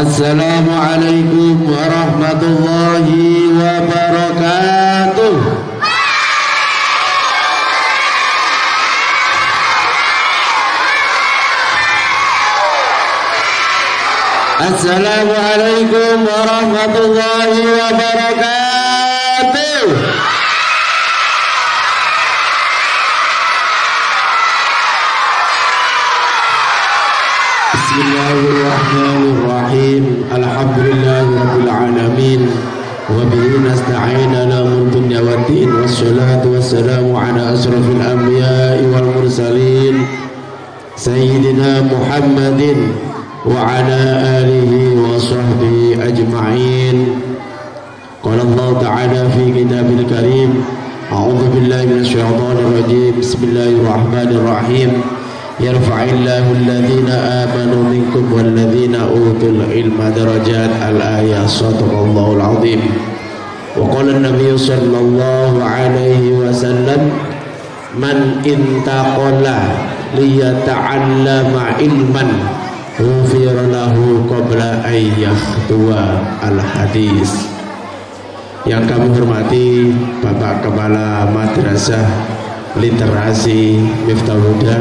Assalamualaikum warahmatullahi wabarakatuh. Assalamualaikum warahmatullahi wabarakatuh. Bismillahirrahmanirrahim. Alhamdulillahirabbil alamin. Wa bihi nasta'in ala umuri dunya waddin. Wassalatu wassalamu ala asrofil anbiya'i wal mursalin sayyidina Muhammadin wa ala alihi wa sahbihi ajma'in. Qala Allah ta'ala fi kitabil karim. A'udzu billahi minasyaitonir rajim. Bismillahirrahmanirrahim. Yarfa'illahu alladhina amanu minkum walladhina utul ilma darajat. Al-ayah. Shadaqallahul azim. Wa qala an-nabiy sallallahu alaihi wasallam, man intaqala liyata'allama ilman ghufira lahu qabla an yakhtuwa. Al-hadis. Yang kami hormati Bapak Kepala Madrasah Literasi Miftahul Huda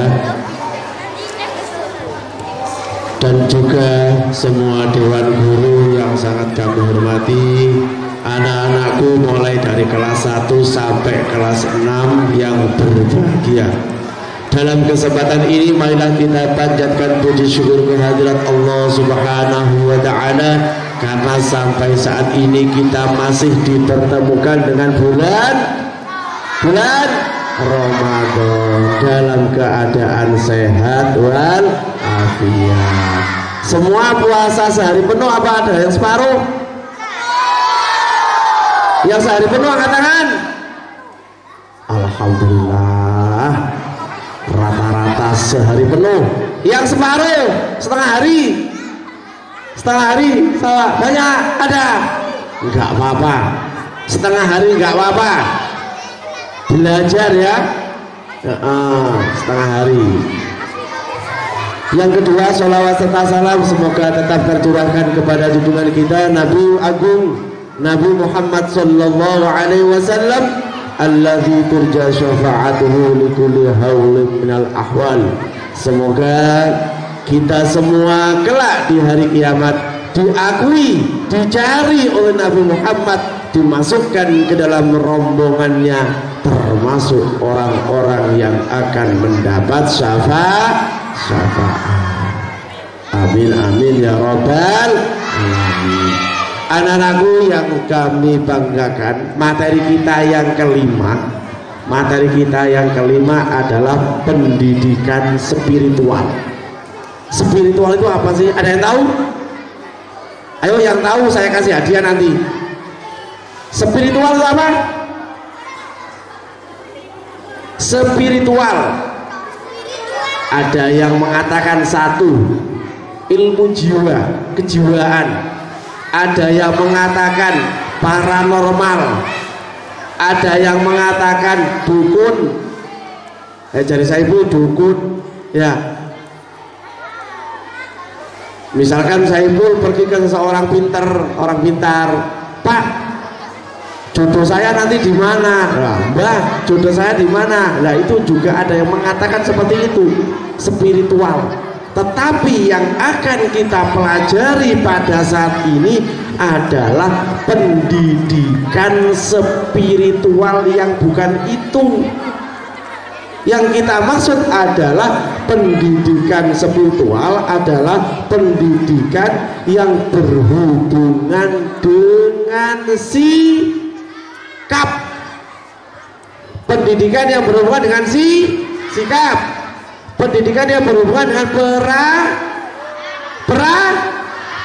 dan juga semua dewan guru yang sangat kami hormati, anak-anakku mulai dari kelas 1 sampai kelas 6 yang berbahagia. Dalam kesempatan ini marilah kita panjatkan puji syukur kehadirat Allah Subhanahu wa ta'ala, karena sampai saat ini kita masih dipertemukan dengan bulan Ramadan dalam keadaan sehat wal afiat. Semua puasa sehari penuh apa ada yang separuh? Yang sehari penuh angkat tangan. Alhamdulillah, rata-rata sehari penuh. Yang separuh setengah hari. Setengah hari salah banyak ada. Enggak apa-apa. Setengah hari enggak apa-apa. Belajar ya. Setengah hari. Yang kedua, sholawat serta salam semoga tetap tercurahkan kepada junjungan kita Nabi Agung Nabi Muhammad sallallahu alaihi wasallam, alladzi turja syafa'atuhu likulli haulin minal ahwal. Semoga kita semua kelak di hari kiamat diakui, dicari oleh Nabi Muhammad, dimasukkan ke dalam rombongannya, termasuk orang-orang yang akan mendapat syafaat. Amin amin ya rabbal alamin. Anak-anakku yang kami banggakan, materi kita yang kelima adalah pendidikan spiritual. Spiritual itu apa sih? Ada yang tahu? Ayo yang tahu saya kasih hadiah nanti. Spiritual itu apa? Spiritual. Ada yang mengatakan satu, ilmu jiwa, kejiwaan. Ada yang mengatakan paranormal. Ada yang mengatakan dukun. Jadi saya ibu dukun ya. Misalkan saya ibu pergi ke seseorang orang pintar, Pak, jodoh saya nanti di mana? Mbah, jodoh saya di mana? Nah, itu juga ada yang mengatakan seperti itu, spiritual. Tetapi yang akan kita pelajari pada saat ini adalah pendidikan spiritual yang bukan itu. Yang kita maksud adalah pendidikan spiritual adalah pendidikan yang berhubungan dengan sikap. Pendidikan yang berhubungan dengan sikap. Pendidikan yang berhubungan dengan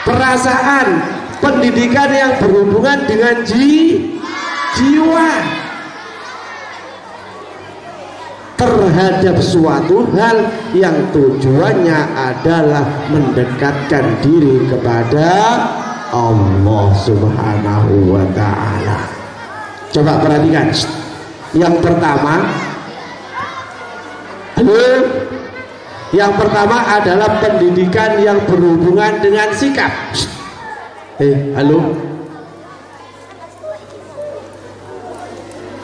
perasaan. Pendidikan yang berhubungan dengan jiwa terhadap suatu hal yang tujuannya adalah mendekatkan diri kepada Allah Subhanahu wa ta'ala. Coba perhatikan. Yang pertama, Yang pertama adalah pendidikan yang berhubungan dengan sikap. Halo.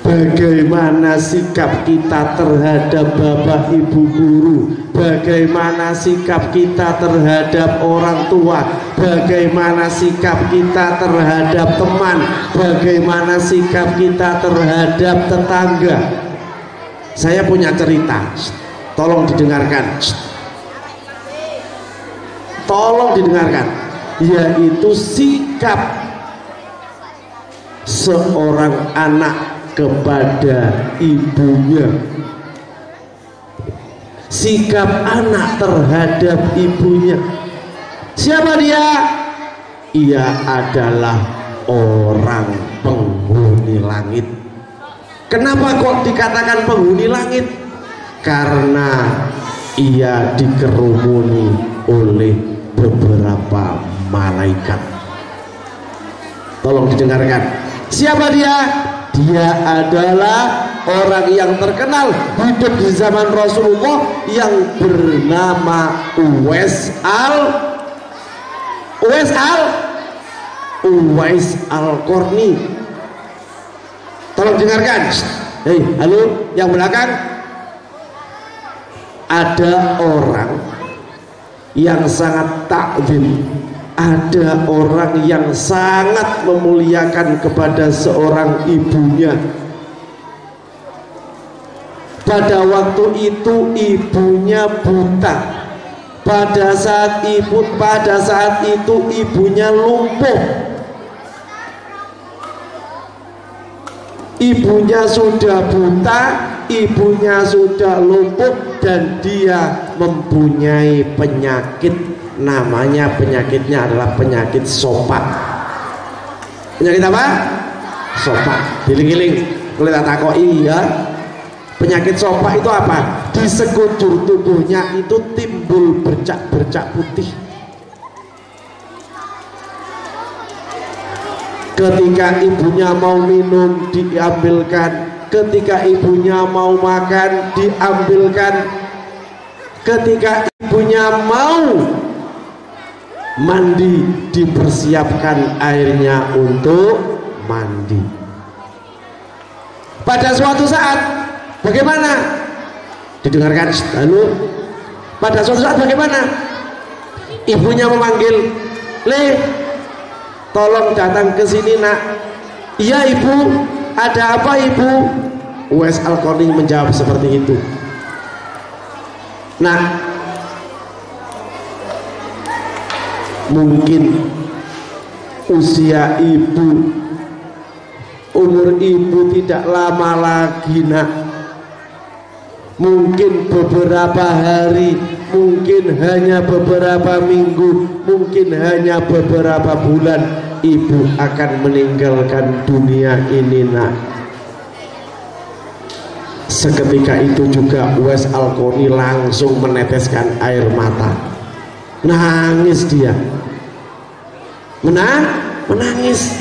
Bagaimana sikap kita terhadap bapak ibu guru? Bagaimana sikap kita terhadap orang tua? Bagaimana sikap kita terhadap teman? Bagaimana sikap kita terhadap tetangga? Saya punya cerita, tolong didengarkan. Tolong didengarkan, yaitu sikap seorang anak kepada ibunya. Sikap anak terhadap ibunya. Siapa dia? Ia adalah orang penghuni langit. Kenapa kok dikatakan penghuni langit? Karena ia dikerumuni oleh beberapa malaikat. Tolong didengarkan. Siapa dia? Dia adalah orang yang terkenal hidup di zaman Rasulullah yang bernama Uwais Al-Qarni. Tolong dengarkan. Halo, yang belakang. Ada orang yang sangat takzim, ada orang yang sangat memuliakan kepada seorang ibunya. Pada waktu itu ibunya buta. Pada saat itu ibunya lumpuh. Ibunya sudah buta, ibunya sudah lumpuh, dan dia mempunyai penyakit. Penyakitnya adalah penyakit sopak. Penyakit apa? Sopak. Giling-giling. Kulit takoi ya. Penyakit sopak itu apa? Di sekujur tubuhnya itu timbul bercak-bercak putih. Ketika ibunya mau minum diambilkan, ketika ibunya mau makan diambilkan, ketika ibunya mau mandi dipersiapkan airnya untuk mandi. Pada suatu saat bagaimana? Didengarkan. Lalu pada suatu saat bagaimana? Ibunya memanggil, "Le, tolong datang ke sini, Nak." "Iya, Ibu. Ada apa, Ibu?" Uwais Al-Qarni menjawab seperti itu. Nah, mungkin usia ibu, umur ibu tidak lama lagi, Nak. Mungkin beberapa hari, mungkin hanya beberapa minggu, mungkin hanya beberapa bulan ibu akan meninggalkan dunia ini, Nak. Seketika itu juga Uwais Al-Qarni langsung meneteskan air mata. Nangis dia. Menangis.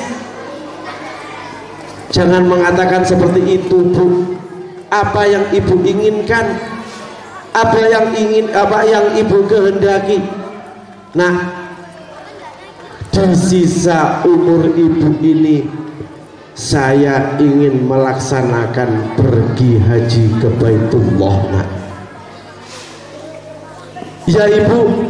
Jangan mengatakan seperti itu, Bu. Apa yang ibu inginkan, apa yang ibu kehendaki. Nah, di sisa umur ibu ini saya ingin melaksanakan pergi haji ke Baitullah, Nak. Ya Ibu,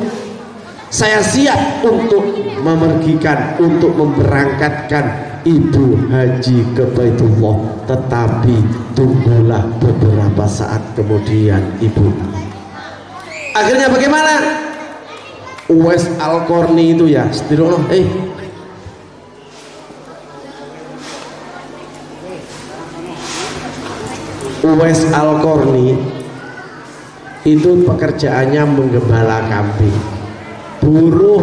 saya siap untuk memergikan, untuk memberangkatkan ibu haji ke Baitullah, tetapi tunggulah beberapa saat kemudian, Ibu. Akhirnya bagaimana? Uwais Al-Qarni itu ya, Uwais Al-Qarni itu pekerjaannya menggembala kambing. Buruh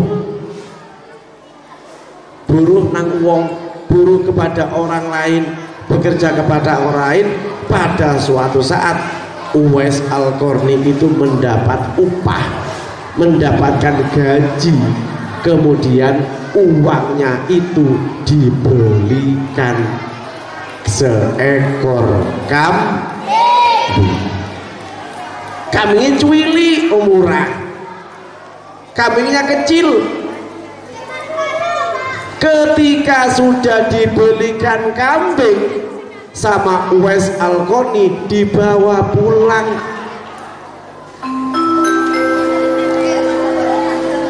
nang wong, buruh kepada orang lain, bekerja kepada orang lain. Pada suatu saat Uwais Al-Qarni itu mendapat upah, mendapatkan gaji, kemudian uangnya itu dibelikan seekor kambing. Kambingnya cuili umurnya, kambingnya kecil. Ketika sudah dibelikan kambing sama Uwais Al-Qarni, dibawa pulang.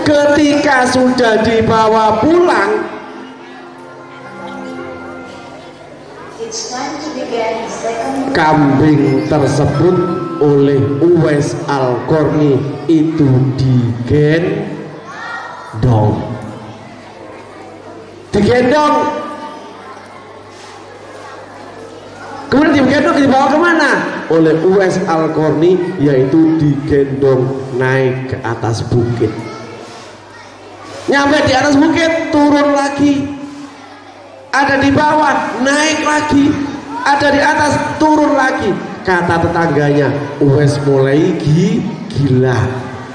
Ketika sudah dibawa pulang, kambing tersebut oleh Uwais Al-Qarni itu digendong. Kemudian digendong, dibawa kemana? Oleh Uwais Al-Qarni, yaitu digendong naik ke atas bukit. Nyampe di atas bukit, turun lagi. Ada di bawah, naik lagi. Ada di atas, turun lagi. Kata tetangganya, Uwais mulai gila.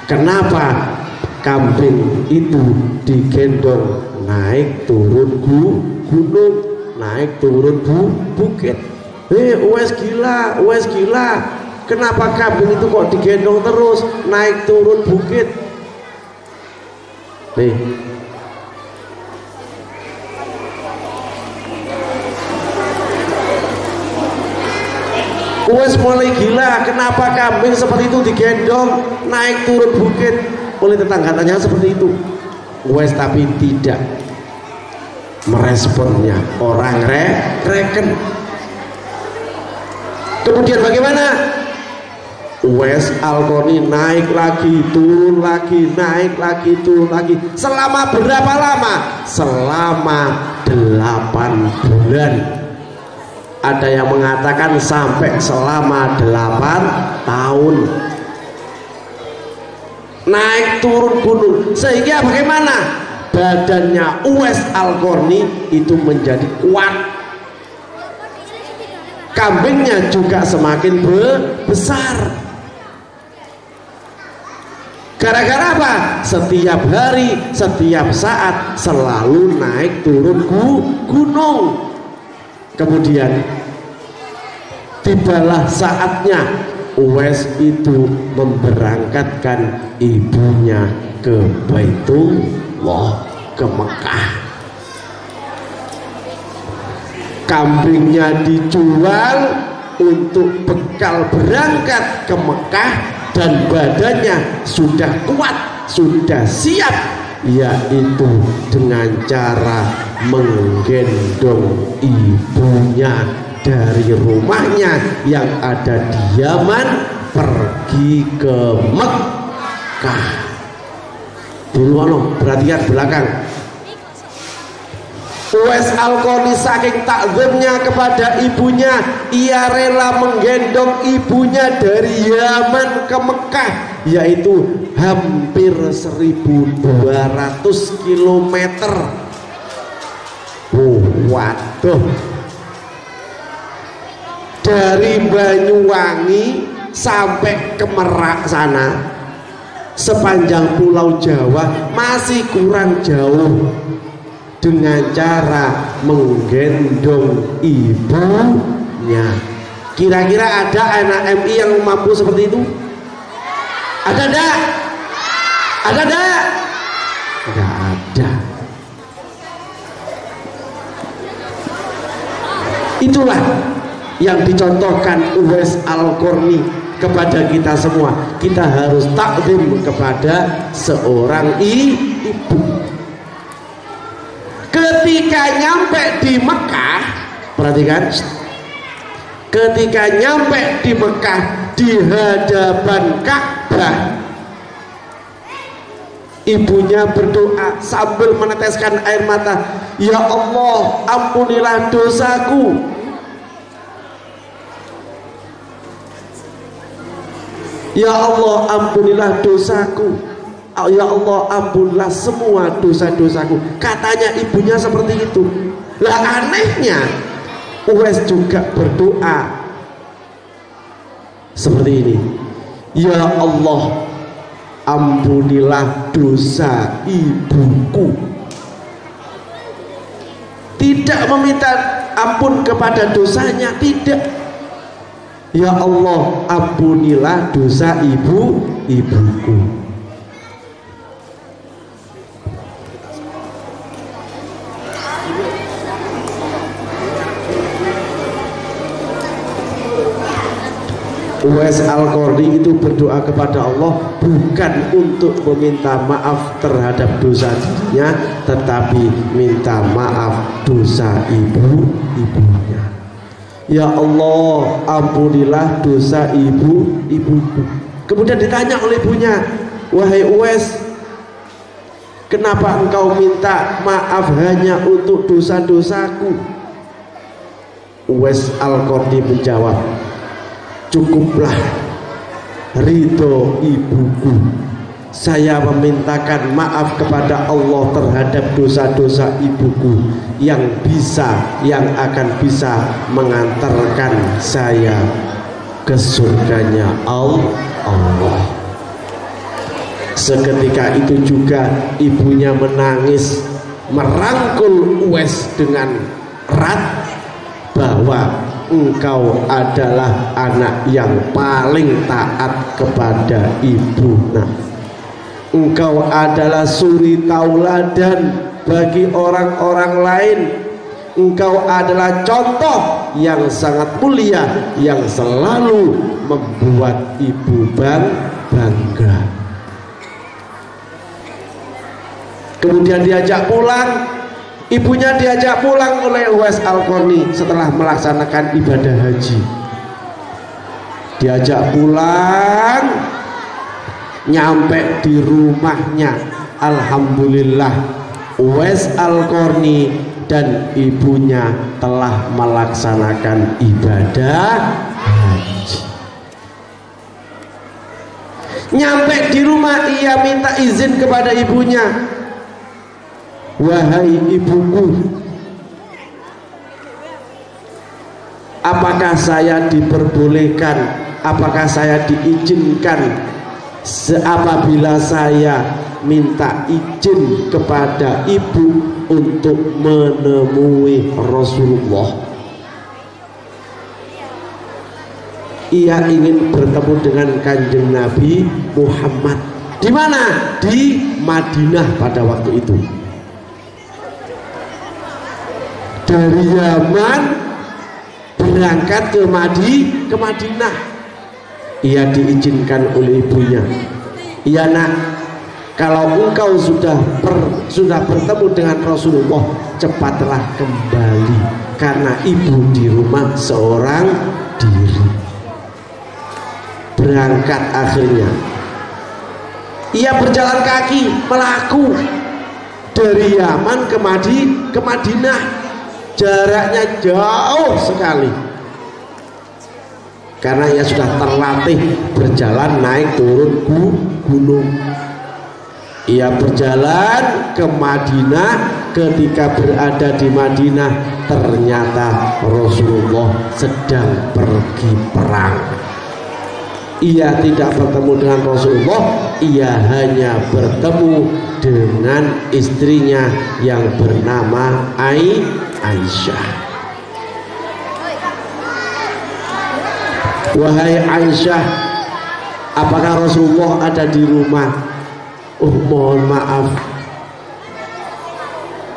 Kenapa kambing itu digendong naik turun gunung, naik turun bukit? Uwais gila, Uwais gila. Kenapa kambing itu kok digendong terus naik turun bukit? Nih, Uwais mulai gila. Kenapa kambing seperti itu digendong naik turun bukit? Oleh tetangganya seperti itu. Uwais tapi tidak meresponnya. Orang reken. Kemudian bagaimana? Uwais Al-Qarni naik lagi, turun lagi, naik lagi, turun lagi. Selama berapa lama? Selama 8 bulan. Ada yang mengatakan sampai selama 8 tahun. Naik turun gunung. Sehingga bagaimana? Badannya Uwais Al-Qarni itu menjadi kuat. Kambingnya juga semakin besar. Gara-gara apa? Setiap hari, setiap saat selalu naik turun gunung. Kemudian tibalah saatnya Uwais itu memberangkatkan ibunya ke Baitullah, ke Mekah. Kambingnya dijual untuk bekal berangkat ke Mekah, dan badannya sudah kuat, sudah siap, yaitu dengan cara menggendong ibunya dari rumahnya yang ada di Yaman pergi ke Mekah. Dulu perhatikan belakang. Uwais Al-Qarni saking takzimnya kepada ibunya, ia rela menggendong ibunya dari Yaman ke Mekah, yaitu hampir 1.200 km. Waduh, dari Banyuwangi sampai ke Merak sana, sepanjang Pulau Jawa masih kurang jauh. Dengan cara menggendong ibunya. Kira-kira ada anak MI yang mampu seperti itu? Ada enggak? Ada enggak? Enggak ada. Itulah yang dicontohkan Uwais Al-Qarni kepada kita semua. Kita harus takdim kepada seorang ibu. Ketika nyampe di Mekah, perhatikan, ketika nyampe di Mekah di hadapan Ka'bah, ibunya berdoa sambil meneteskan air mata, ya Allah, ampunilah dosaku. Ya Allah, ampunilah dosaku. Ya Allah, ampunilah semua dosa-dosaku. Katanya ibunya seperti itu. Lah anehnya, Uwais juga berdoa seperti ini. Ya Allah, ampunilah dosa ibuku. Tidak meminta ampun kepada dosanya, tidak. Ya Allah, ampunilah dosa ibuku. Uwais Al-Qarni itu berdoa kepada Allah bukan untuk meminta maaf terhadap dosa dirinya, tetapi minta maaf dosa ibunya. Ya Allah, ampunilah dosa ibuku. Kemudian ditanya oleh ibunya, wahai Uwais, kenapa engkau minta maaf hanya untuk dosa-dosaku? Uwais Al-Qarni menjawab, cukuplah ridho ibuku. Saya memintakan maaf kepada Allah terhadap dosa-dosa ibuku yang akan bisa mengantarkan saya ke surganya Allah. Seketika itu juga ibunya menangis, merangkul Uwais dengan erat bahwa engkau adalah anak yang paling taat kepada ibu. Nah, engkau adalah suri tauladan bagi orang-orang lain. Engkau adalah contoh yang sangat mulia yang selalu membuat ibu bangga. Kemudian diajak pulang. Ibunya diajak pulang oleh Uwais Al-Qarni setelah melaksanakan ibadah haji. Diajak pulang, nyampe di rumahnya, alhamdulillah Uwais Al-Qarni dan ibunya telah melaksanakan ibadah haji. Nyampe di rumah, ia minta izin kepada ibunya, wahai ibuku, apakah saya diperbolehkan, apakah saya diizinkan apabila saya minta izin kepada ibu untuk menemui Rasulullah? Ia ingin bertemu dengan Kanjeng Nabi Muhammad. Di mana? Di Madinah pada waktu itu. Dari Yaman berangkat ke Madinah. Ia diizinkan oleh ibunya. Iya nak, kalau engkau sudah bertemu dengan Rasulullah, cepatlah kembali, karena ibu di rumah seorang diri. Berangkat akhirnya. Ia berjalan kaki, melaku dari Yaman ke Madinah. Jaraknya jauh sekali, karena ia sudah terlatih berjalan naik turun gunung. Ia berjalan ke Madinah. Ketika berada di Madinah, ternyata Rasulullah sedang pergi perang. Ia tidak bertemu dengan Rasulullah, ia hanya bertemu dengan istrinya yang bernama Aisyah. Wahai Aisyah, apakah Rasulullah ada di rumah? Oh, mohon maaf,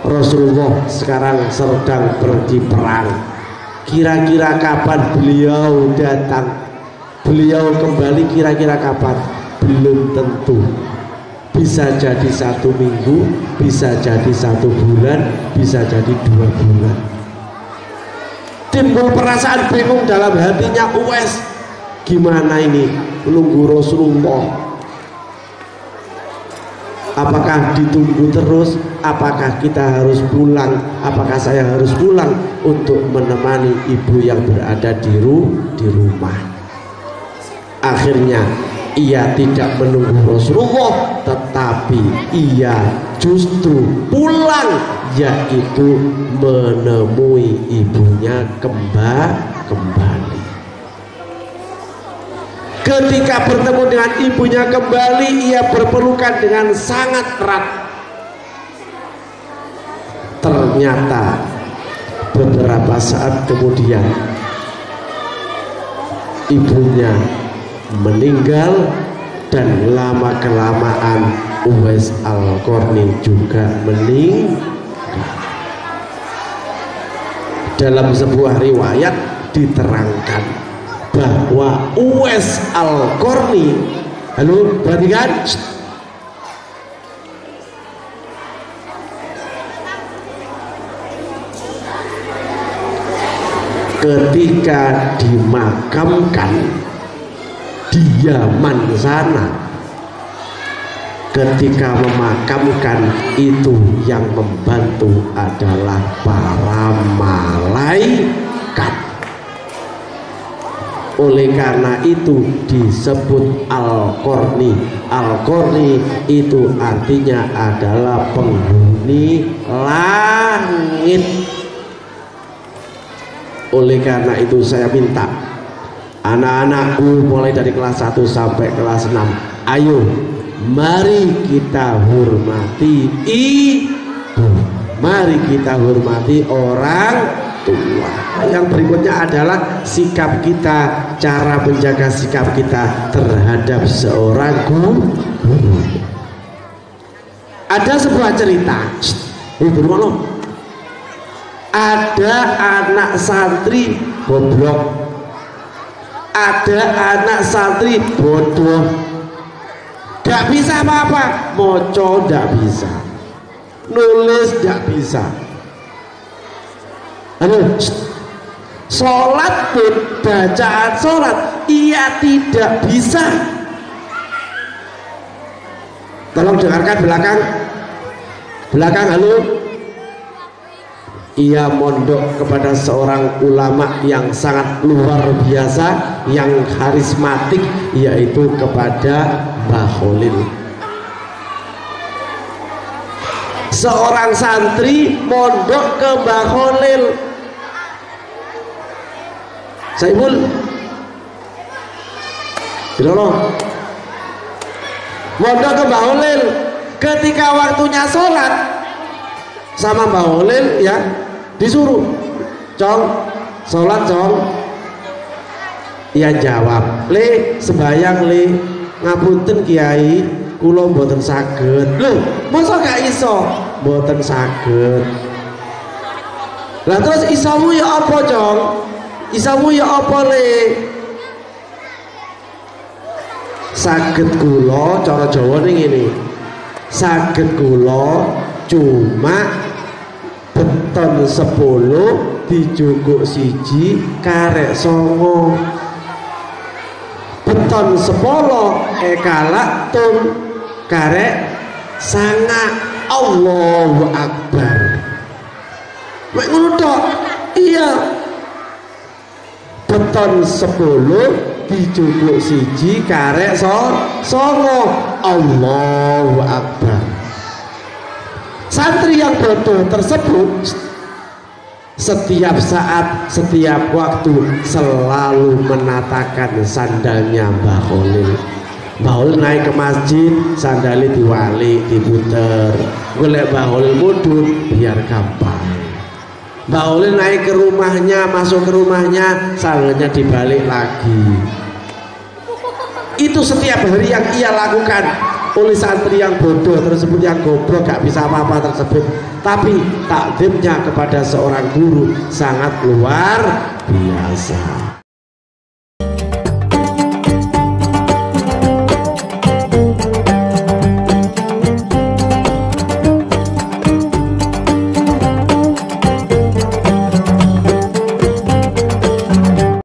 Rasulullah sekarang sedang pergi perang. Kira-kira kapan beliau datang? Beliau kembali kira-kira kapan? Belum tentu. Bisa jadi 1 minggu, bisa jadi 1 bulan, bisa jadi 2 bulan. Timbul perasaan bingung dalam hatinya Uwais. Gimana ini menunggu Rasulullah? Apakah ditunggu terus? Apakah kita harus pulang? Apakah saya harus pulang untuk menemani ibu yang berada di rumah? Akhirnya ia tidak menunggu Rasulullah, tetapi ia justru pulang, yaitu menemui ibunya kembali. Ketika bertemu dengan ibunya kembali, ia berpelukan dengan sangat erat. Ternyata beberapa saat kemudian ibunya meninggal, dan lama-kelamaan Uwais Al-Qarni juga meninggal. Dalam sebuah riwayat diterangkan bahwa Uwais Al-Qarni, halo perhatikan, ketika dimakamkan di Yaman sana, ketika memakamkan itu yang membantu adalah para malaikat. Oleh karena itu disebut Al-Qarni. Al-Qarni itu artinya adalah penghuni langit. Oleh karena itu saya minta anak-anakku mulai dari kelas 1 sampai kelas 6, ayo mari kita hormati ibu, mari kita hormati orang tua. Yang berikutnya adalah sikap kita, cara menjaga sikap kita terhadap seorang guru. Ada sebuah cerita, ada anak santri goblok, ada anak santri bodoh, gak bisa apa-apa, moco gak bisa, nulis gak bisa, sholat pun, bacaan sholat ia tidak bisa. Tolong dengarkan belakang, halo. Ia mondok kepada seorang ulama yang sangat luar biasa, yang karismatik, yaitu kepada Mbah Khalil. Seorang santri mondok ke Mbah Khalil. Saibul mondok ke Mbah Khalil. Ketika waktunya sholat sama Mbah Khalil, ya disuruh, cong sholat cong. Ia jawab, le sembayang le, ngapunten kiai, kula mboten saged. Lho, masa gak iso? Mboten saged. Lah terus isomu ya apa cong? Isomu ya apa le? Saged kula, cara Jawa ning ngene, saged kula cuma beton 10 dijukuk siji karek 9, beton 10 kalak tun karek 9. Allahu Akbar. Mek ngono tok. Iya, beton 10 dijukuk siji karek 9. Allahu Akbar. Santri yang bodoh tersebut setiap saat, setiap waktu selalu menatakan sandalnya Mbah Khalil. Mbah Khalil naik ke masjid, sandalnya diwalik, diputer. Golek Mbah Khalil mundur biar gampang. Mbah Khalil naik ke rumahnya, masuk ke rumahnya, sandalnya dibalik lagi. Itu setiap hari yang ia lakukan oleh santri yang bodoh tersebut, yang goblok gak bisa apa-apa tersebut. Tapi takzimnya kepada seorang guru sangat luar biasa.